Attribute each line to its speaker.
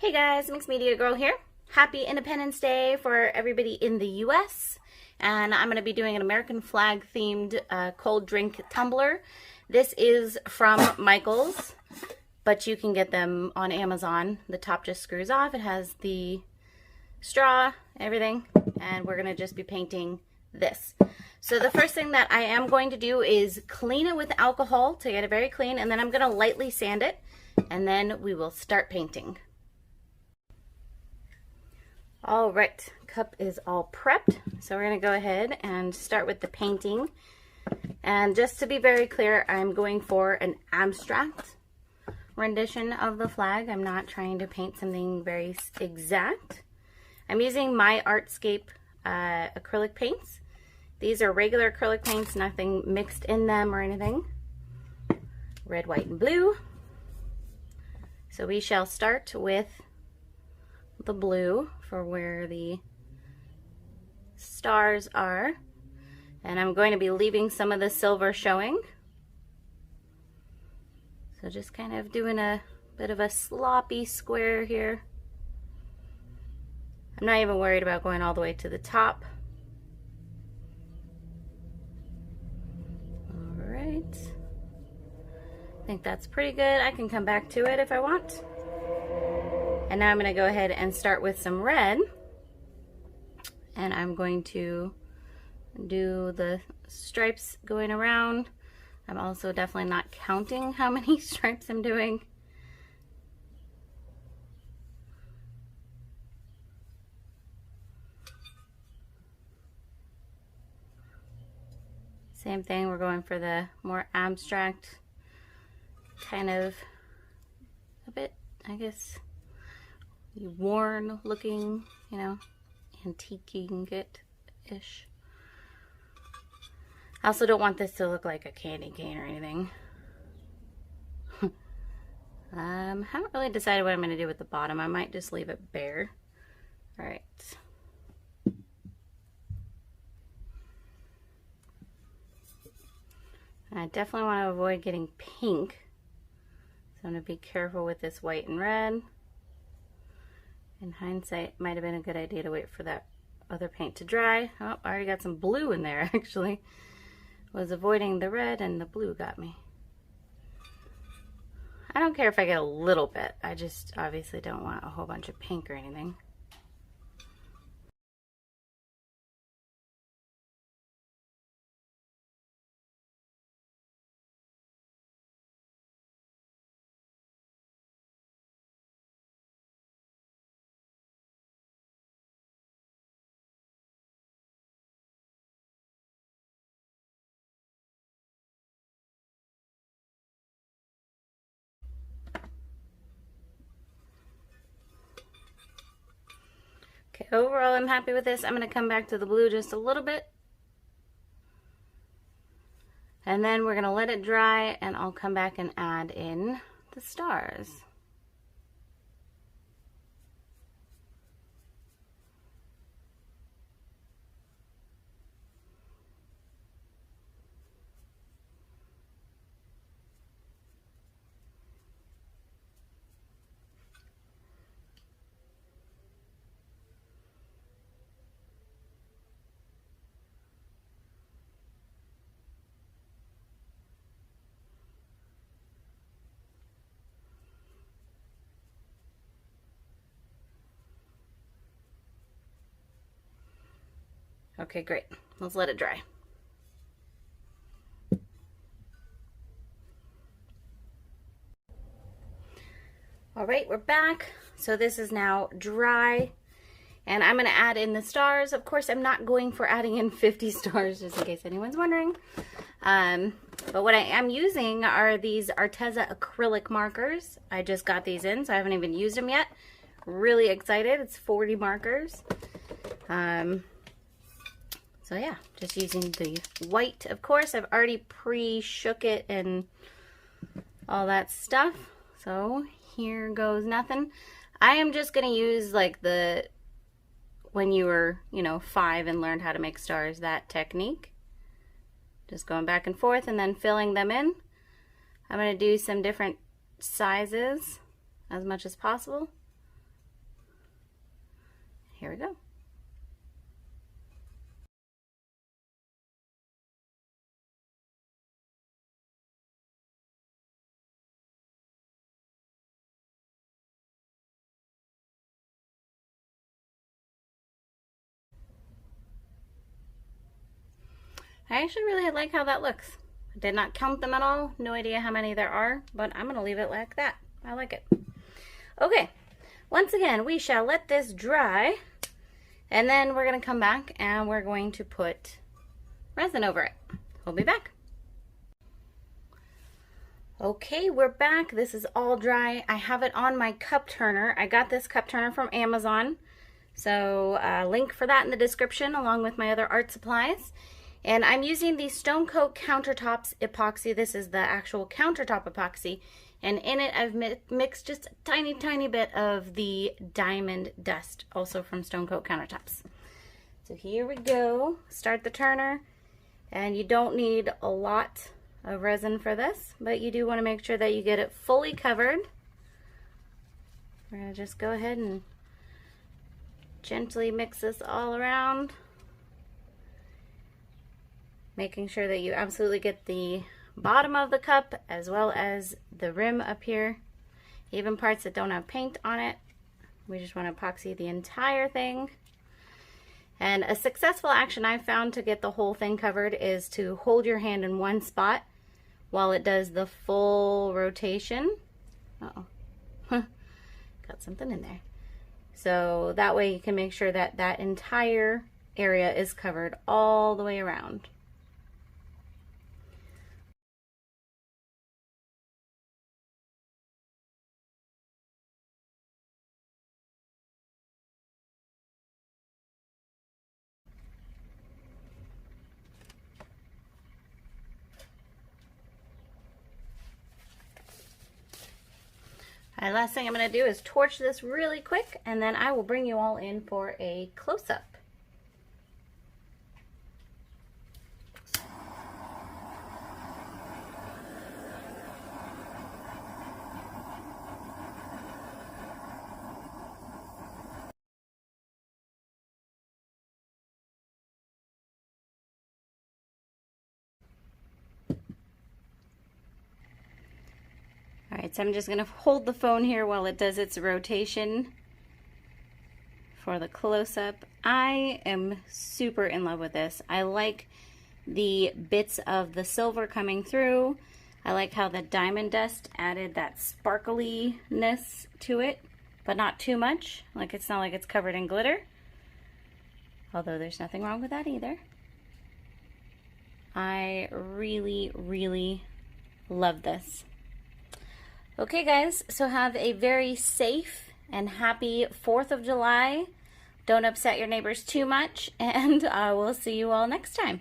Speaker 1: Hey guys, Mixed Media Girl here. Happy Independence Day for everybody in the US. And I'm going to be doing an American flag themed cold drink tumbler. This is from Michael's, but you can get them on Amazon. The top just screws off. It has the straw, everything, and we're going to just be painting this. So the first thing that I am going to do is clean it with alcohol to get it very clean, and then I'm going to lightly sand it, and then we will start painting. All right, cup is all prepped, so we're going to go ahead and start with the painting. And just to be very clear, I'm going for an abstract rendition of the flag. I'm not trying to paint something very exact. I'm using Myartscape acrylic paints. These are regular acrylic paints, nothing mixed in them or anything. Red, white, and blue. So we shall start with the blue for where the stars are, and I'm going to be leaving some of the silver showing. So just kind of doing a bit of a sloppy square here. I'm not even worried about going all the way to the top. All right, I think that's pretty good. I can come back to it if I want. And now I'm going to go ahead and start with some red, and I'm going to do the stripes going around. I'm also definitely not counting how many stripes I'm doing. Same thing, we're going for the more abstract, kind of a bit, I guess, worn looking, you know, antiquing it-ish. I also don't want this to look like a candy cane or anything. Haven't really decided what I'm going to do with the bottom. I might just leave it bare. All right. I definitely want to avoid getting pink, so I'm going to be careful with this white and red. In hindsight, it might have been a good idea to wait for that other paint to dry. Oh, I already got some blue in there, actually. Was avoiding the red and the blue got me. I don't care if I get a little bit. I just obviously don't want a whole bunch of pink or anything. Okay, overall I'm happy with this. I'm going to come back to the blue just a little bit. And then we're going to let it dry, and I'll come back and add in the stars. Okay, great. Let's let it dry. All right, we're back. So this is now dry, and I'm going to add in the stars. Of course, I'm not going for adding in 50 stars, just in case anyone's wondering. But what I am using are these Arteza acrylic markers. I just got these in, so I haven't even used them yet. Really excited. It's 40 markers. So yeah, just using the white. Of course, I've already pre-shook it and all that stuff. So here goes nothing. I am just going to use like the, when you were, 5 and learned how to make stars, that technique. Just going back and forth and then filling them in. I'm going to do some different sizes as much as possible. here we go. I actually really like how that looks. I did not count them at all. No idea how many there are, but I'm going to leave it like that. I like it. Okay, once again, we shall let this dry, and then we're going to come back and we're going to put resin over it. We'll be back. Okay, we're back. This is all dry. I have it on my cup turner. I got this cup turner from Amazon, so link for that in the description along with my other art supplies. And I'm using the Stone Coat Countertops Epoxy. This is the actual countertop epoxy. And in it, I've mixed just a tiny, tiny bit of the diamond dust, also from Stone Coat Countertops. So here we go. Start the turner. And you don't need a lot of resin for this, but you do want to make sure that you get it fully covered. We're going to just go ahead and gently mix this all around, making sure that you absolutely get the bottom of the cup as well as the rim up here. Even parts that don't have paint on it, we just want to epoxy the entire thing. And a successful action I've found to get the whole thing covered is to hold your hand in one spot while it does the full rotation. Uh-oh. Got something in there. So that way you can make sure that that entire area is covered all the way around. Alright, last thing I'm going to do is torch this really quick, and then I will bring you all in for a close-up. Alright, so I'm just going to hold the phone here while it does its rotation for the close-up. I am super in love with this. I like the bits of the silver coming through. I like how the diamond dust added that sparkliness to it, but not too much. Like, it's not like it's covered in glitter, although there's nothing wrong with that either. I really, really love this. Okay guys, so have a very safe and happy 4th of July. Don't upset your neighbors too much, and we'll see you all next time.